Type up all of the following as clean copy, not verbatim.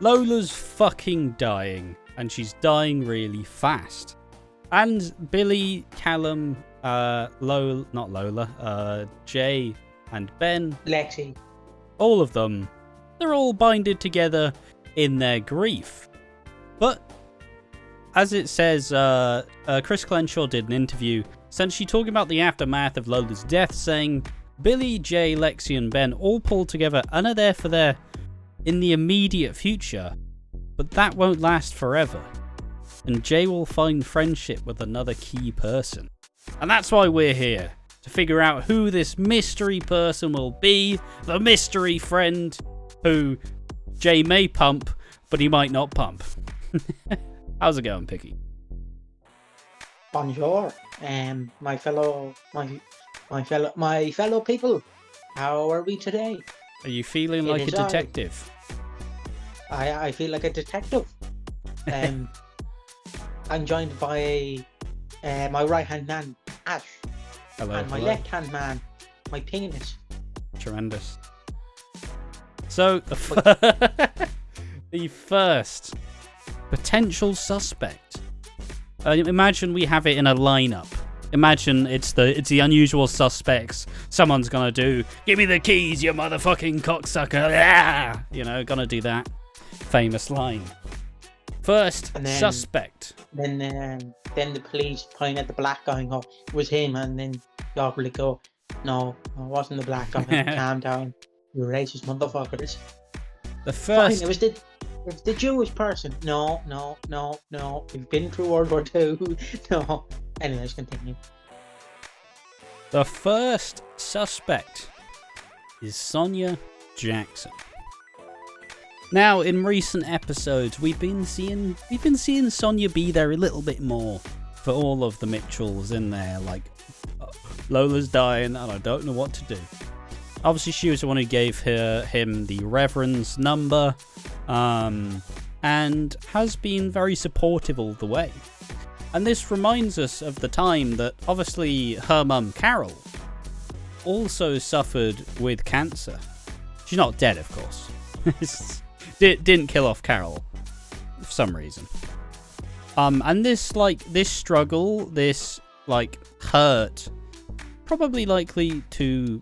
Lola's fucking dying, and she's dying really fast. And Billy, Callum, Jay and Ben, Lexi, all of them, they're all binded together in their grief. But as it says, Chris Clenshaw did an interview essentially talking about the aftermath of Lola's death, saying Billy, Jay, Lexi and Ben all pulled together and are there for their in the immediate future, but that won't last forever. And Jay will find friendship with another key person. And that's why we're here, to figure out who this mystery person will be, the mystery friend who Jay may pump, but he might not pump. How's it going, Picky? bonjour, my fellow people. How are we today? Are you feeling like a detective? I feel like a detective. I'm joined by my right-hand man, Ash. Hello, and my left-hand man, my penis. Tremendous. So, the first potential suspect. Imagine we have it in a lineup. Imagine it's the unusual suspects. Someone's gonna do, give me the keys, you motherfucking cocksucker. Ah! You know, gonna do that famous line. First suspect. Then the police point at the black guy and go, it was him, and then y'all will go, no, it wasn't the black guy. Calm down, you racist motherfuckers. The first. Fine, it was the Jewish person. No. We've been through World War II. No. Anyways, continue. The first suspect is Sonia Jackson. Now, in recent episodes, we've been seeing Sonia be there a little bit more for all of the Mitchells in there. Like, Lola's dying, and I don't know what to do. Obviously, she was the one who gave him the Reverend's number, and has been very supportive all the way. And this reminds us of the time that, obviously, her mum, Carol, also suffered with cancer. She's not dead, of course. Didn't kill off Carol for some reason. And this struggle, this hurt, probably likely to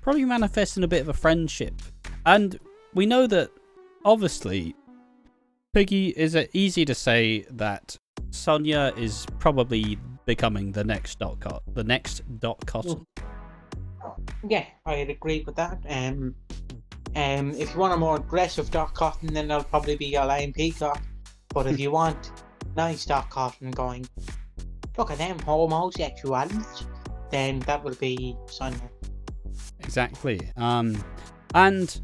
probably manifest in a bit of a friendship. And we know that, obviously, Piggy, is it easy to say that Sonia is probably becoming the next Dot Cotton? Yeah, I'd agree with that. If you want a more aggressive Dot Cotton, then that'll probably be Elaine Peacock. But if you want nice Dot Cotton going, look at them homosexuals, then that will be Sonia. Exactly. And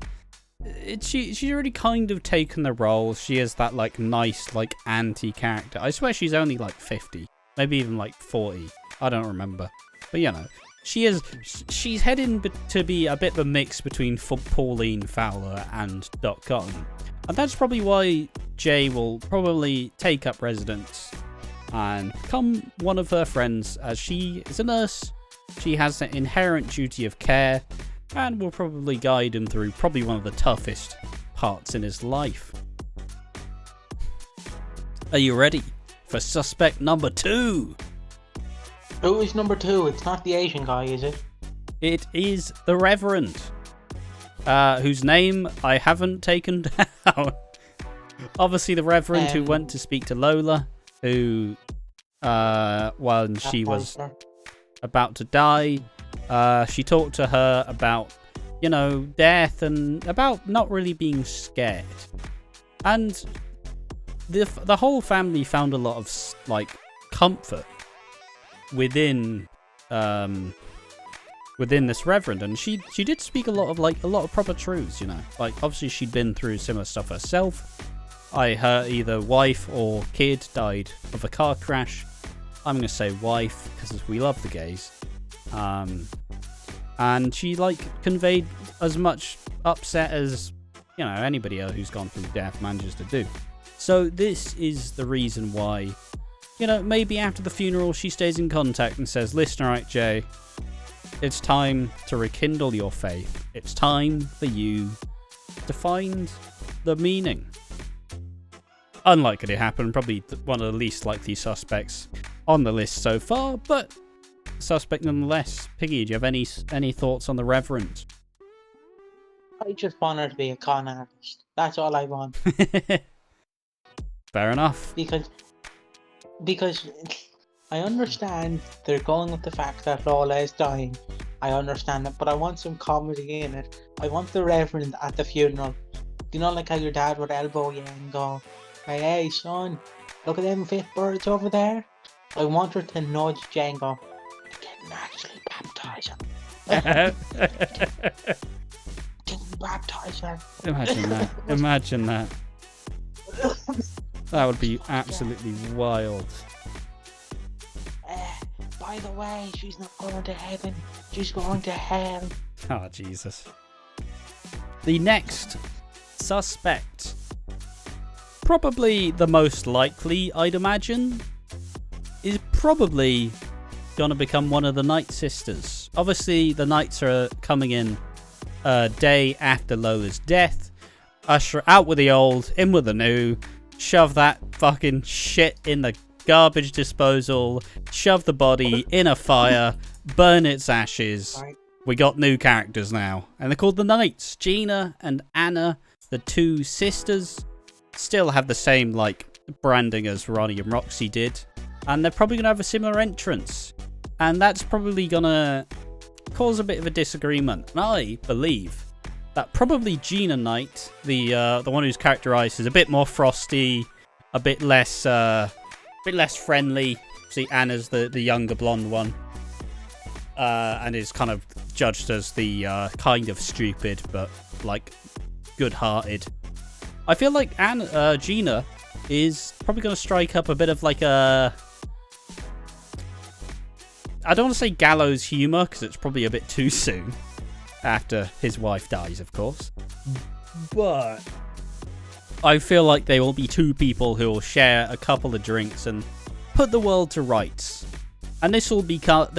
she's already kind of taken the role. She is that nice anti character. I swear she's only 50, maybe even 40. I don't remember, but she's heading to be a bit of a mix between Pauline Fowler and Dot Cotton, and that's probably why Jay will probably take up residence and become one of her friends, as she is a nurse. She has an inherent duty of care, and will probably guide him through probably one of the toughest parts in his life. Are you ready for suspect number 2? Who is number 2? It's not the Asian guy, is it? It is the Reverend, whose name I haven't taken down. Obviously, the Reverend who went to speak to Lola, who, when she was about to die, she talked to her about, death and about not really being scared. And the whole family found a lot of comfort within this Reverend, and she did speak a lot of proper truths. Obviously she'd been through similar stuff herself. Her either wife or kid died of a car crash. I'm gonna say wife because we love the gays. And she conveyed as much upset as anybody else who's gone through death manages to do. So this is the reason why, maybe after the funeral she stays in contact and says, listen, alright Jay, it's time to rekindle your faith. It's time for you to find the meaning. Unlikely to happen, probably one of the least likely suspects on the list so far, but suspect nonetheless. Piggy, do you have any thoughts on the Reverend? I just want her to be a con artist. That's all I want. Fair enough. Because I understand they're going with the fact that Lola is dying. I understand it, but I want some comedy in it. I want the Reverend at the funeral. You know, like how your dad would elbow you and go, hey son, look at them 5 birds over there. I want her to nudge Jane and go, you didn't actually baptise her. Didn't baptise her. Imagine that. That would be absolutely wild. By the way, she's not going to heaven. She's going to hell. Oh, Jesus. The next suspect, probably the most likely, I'd imagine, is probably going to become one of the Night Sisters. Obviously, the Knights are coming in a day after Lola's death. Usher out with the old, in with the new. Shove that fucking shit in the garbage disposal. Shove the body in a fire. Burn its ashes. We got new characters now. And they're called the Knights. Gina and Anna, the 2 sisters, still have the same, like, branding as Ronnie and Roxy did. And they're probably going to have a similar entrance. And that's probably going to cause a bit of a disagreement. And I believe that probably Gina Knight, the one who's characterized as a bit more frosty, a bit less friendly. See, Anna's the younger blonde one, and is kind of judged as the kind of stupid but like good-hearted. I feel like Gina is probably going to strike up a bit of like a, I don't want to say gallows humor because it's probably a bit too soon after his wife dies, of course. But I feel like they will be 2 people who will share a couple of drinks and put the world to rights. And this will become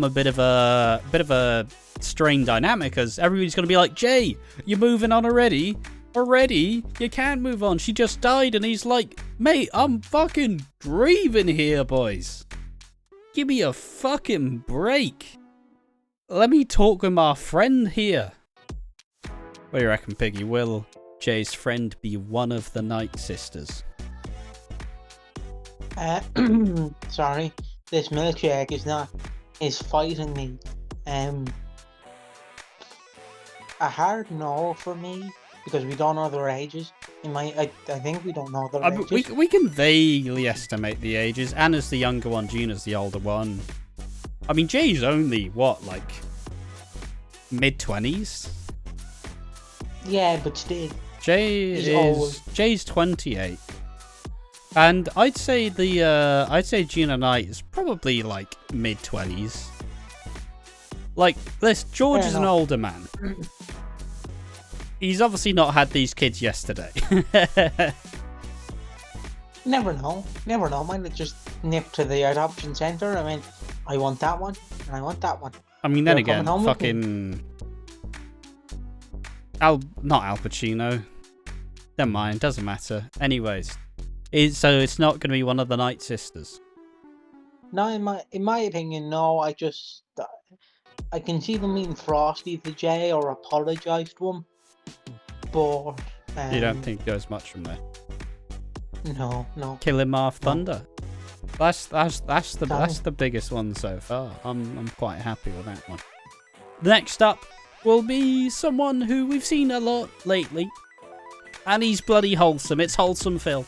a bit of a strained dynamic, as everybody's going to be like, Jay, you're moving on already? Already? You can't move on. She just died. And he's like, mate, I'm fucking grieving here, boys. Give me a fucking break. Let me talk with my friend here. What do you reckon, Piggy? Will Jay's friend be one of the Night Sisters? Sorry, this milkshake is fighting me. A hard no for me, because we don't know their ages. I think we don't know their ages. We can vaguely estimate the ages. Anna's the younger one, Gina's the older one. I mean, Jay's only, what, like, mid-20s? Yeah, but still. Jay's 28. And I'd say Gina Knight is probably, like, mid-20s. Like, George is an older man. He's obviously not had these kids yesterday. Never know. Might have just nipped to the adoption centre. I mean, I want that one, and I want that one. I mean, then again, fucking... not Al Pacino. Never mind, doesn't matter. Anyways, so it's not going to be one of the Night Sisters? No, in my opinion, no. I can see them being frosty to Jay or apologise to him. But you don't think it goes much from there? No. Kill him off thunder. That's the biggest one so far. I'm quite happy with that one. Next up will be someone who we've seen a lot lately, and he's bloody wholesome. It's wholesome Phil.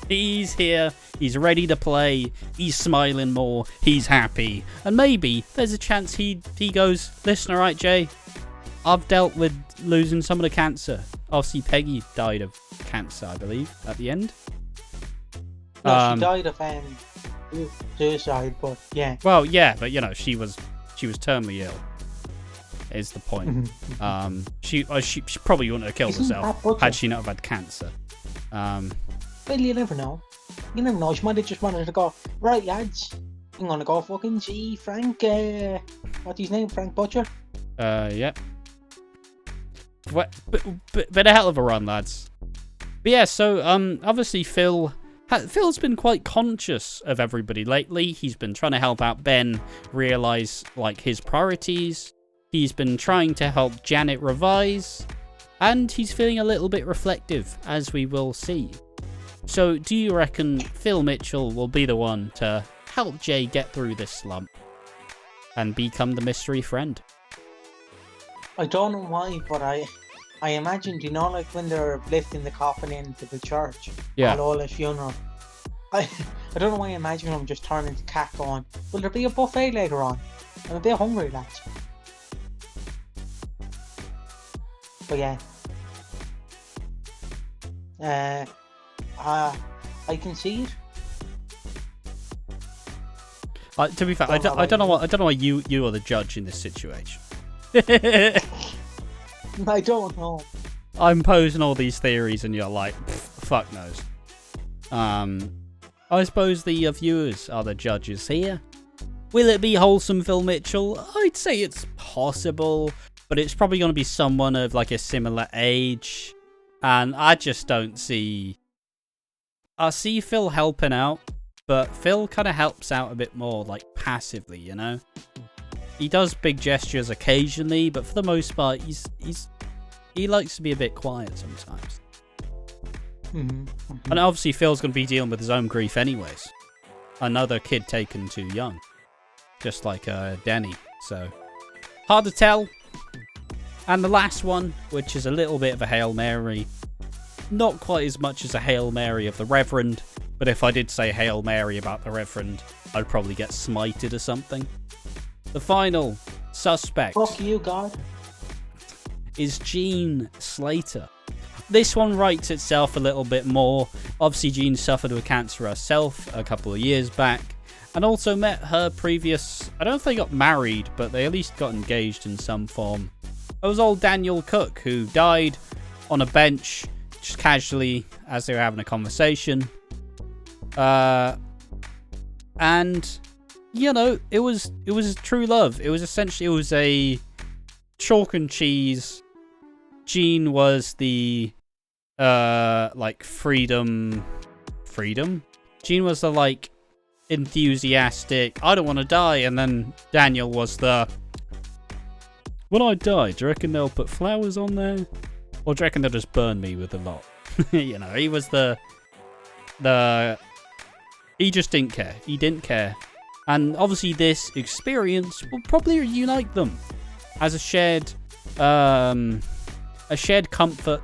He's here. He's ready to play. He's smiling more. He's happy, and maybe there's a chance he goes, listen, alright, Jay, I've dealt with losing some of the cancer. Obviously, Peggy died of cancer, I believe, at the end. No, she died of suicide, but yeah. Well, yeah, but you know, she was terminally ill. Is the point? She probably wouldn't have killed herself had she not have had cancer. Well, you never know. She might have just wanted to go, right, lads, I'm gonna go fucking see Frank. What's his name? Frank Butcher. Yeah. Been a hell of a run, lads. But yeah, so obviously Phil's been quite conscious of everybody lately. He's been trying to help out Ben realize like his priorities. He's been trying to help Janet revise, and he's feeling a little bit reflective, as we will see. So, do you reckon Phil Mitchell will be the one to help Jay get through this slump and become the mystery friend? I don't know why, but I imagined, like when they're lifting the coffin into the church, at Ola's funeral. I don't know why I imagine him just turning to cat going, will there be a buffet later on? I'm a bit hungry, lads. But yeah. I can see it. To be fair, I don't know why you are the judge in this situation. I don't know. I'm posing all these theories and you're like, fuck knows. I suppose the viewers are the judges here. Will it be wholesome Phil Mitchell? I'd say it's possible, but it's probably going to be someone of like a similar age. And I just don't see... I see Phil helping out, but Phil kind of helps out a bit more, like, passively, you know? He does big gestures occasionally, but for the most part, he likes to be a bit quiet sometimes. And obviously Phil's going to be dealing with his own grief anyways. Another kid taken too young. Just like Denny, so... hard to tell. And the last one, which is a little bit of a Hail Mary. Not quite as much as a Hail Mary of the Reverend, but if I did say Hail Mary about the Reverend, I'd probably get smited or something. The final suspect... fuck you, God. ...is Jean Slater. This one writes itself a little bit more. Obviously, Jean suffered with cancer herself a couple of years back, and also met her previous... I don't know if they got married, but they at least got engaged in some form. It was old Daniel Cook, who died on a bench, just casually, as they were having a conversation. And, you know, it was true love. It was a chalk and cheese. Jean was the, like, freedom? Jean was the, like, enthusiastic, I don't want to die, and then Daniel was the... when I die, do you reckon they'll put flowers on there? Or do you reckon they'll just burn me with a lot? You know, he was the... He just didn't care. He didn't care. And obviously this experience will probably unite them as a shared comfort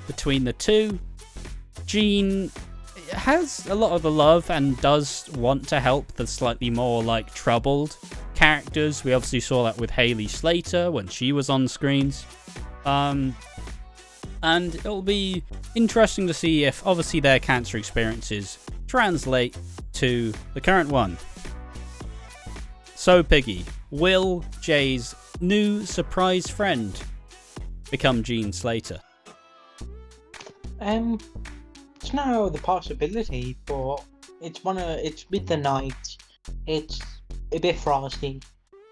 between the two. Jean has a lot of the love and does want to help the slightly more, like, troubled characters. We obviously saw that with Hayley Slater when she was on screens. And it'll be interesting to see if obviously their cancer experiences translate to the current one. So, Piggy, will Jay's new surprise friend become Jean Slater? It's now the possibility, but it's with the night. It's a bit frosty.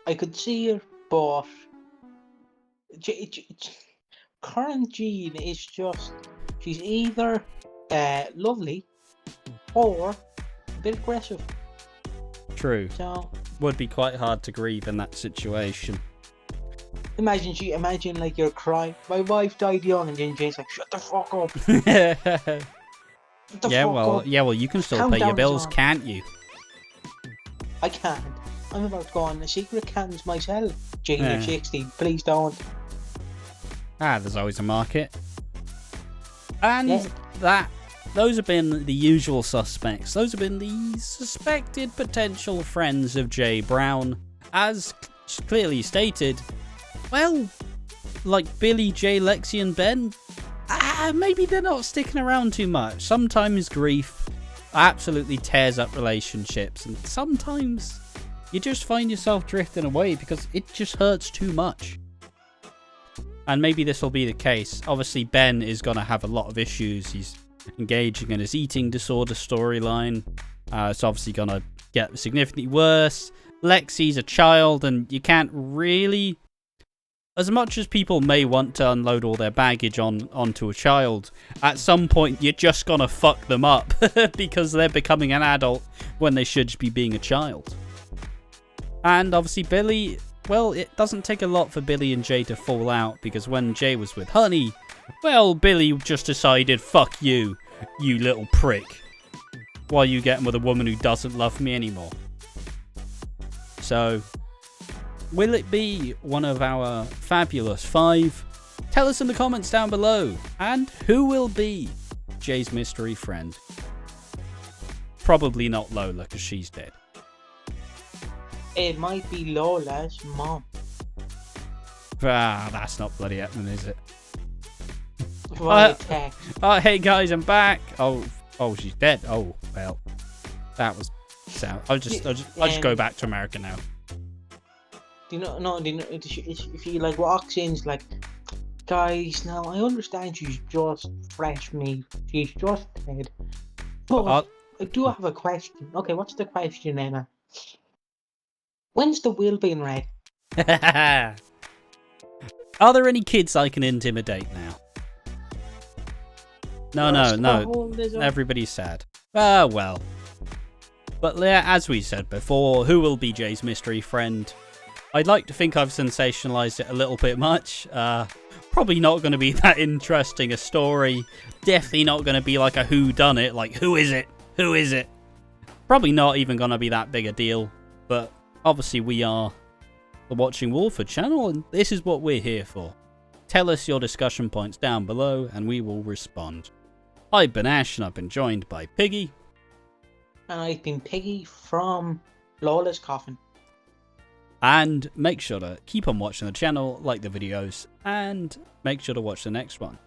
I could see it, but current Jean is just, she's either lovely or a bit aggressive. True. So would be quite hard to grieve in that situation. Imagine like you're crying, my wife died young, and then Jane's like, shut the fuck up. Yeah, well, you can still pay your bills, can't you? I can't. I'm about to go on a secret cans myself. Jane, you're 16. Please don't. There's always a market. And those have been the usual suspects. Those have been the suspected potential friends of Jay Brown. As clearly stated, well, like Billy, Jay, Lexi, and Ben, maybe they're not sticking around too much. Sometimes grief absolutely tears up relationships, and sometimes you just find yourself drifting away because it just hurts too much. And maybe this will be the case. Obviously, Ben is going to have a lot of issues. He's engaging in his eating disorder storyline. It's obviously going to get significantly worse. Lexi's a child, and you can't really as much as people may want to unload all their baggage onto a child, at some point you're just gonna fuck them up because they're becoming an adult when they should be being a child. And obviously Billy, well, it doesn't take a lot for Billy and Jay to fall out, because when Jay was with Honey, well, Billy just decided, fuck you, you little prick. Why are you getting with a woman who doesn't love me anymore? So, will it be one of our fabulous 5? Tell us in the comments down below. And who will be Jay's mystery friend? Probably not Lola, because she's dead. It might be Lola's mom. Ah, that's not bloody happening, is it? Right, hey guys, I'm back. Oh, she's dead. Oh, well, that was sound. I'll just go back to America now. Do you know? No, do you know? If he like walks in, it's like, guys, now I understand she's just fresh meat. She's just dead. But I do have a question. Okay, what's the question, Emma? When's the will being read? Are there any kids I can intimidate now? No. Everybody's sad. Ah, well. But yeah, as we said before, who will be Jay's mystery friend? I'd like to think I've sensationalized it a little bit much. Probably not going to be that interesting a story. Definitely not going to be like a whodunit, like who is it? Who is it? Probably not even going to be that big a deal. But obviously we are the Watching Walford channel, and this is what we're here for. Tell us your discussion points down below and we will respond. I've been Ash and I've been joined by Piggy. And I've been Piggy from Lola's Coffin. And make sure to keep on watching the channel, like the videos, and make sure to watch the next one.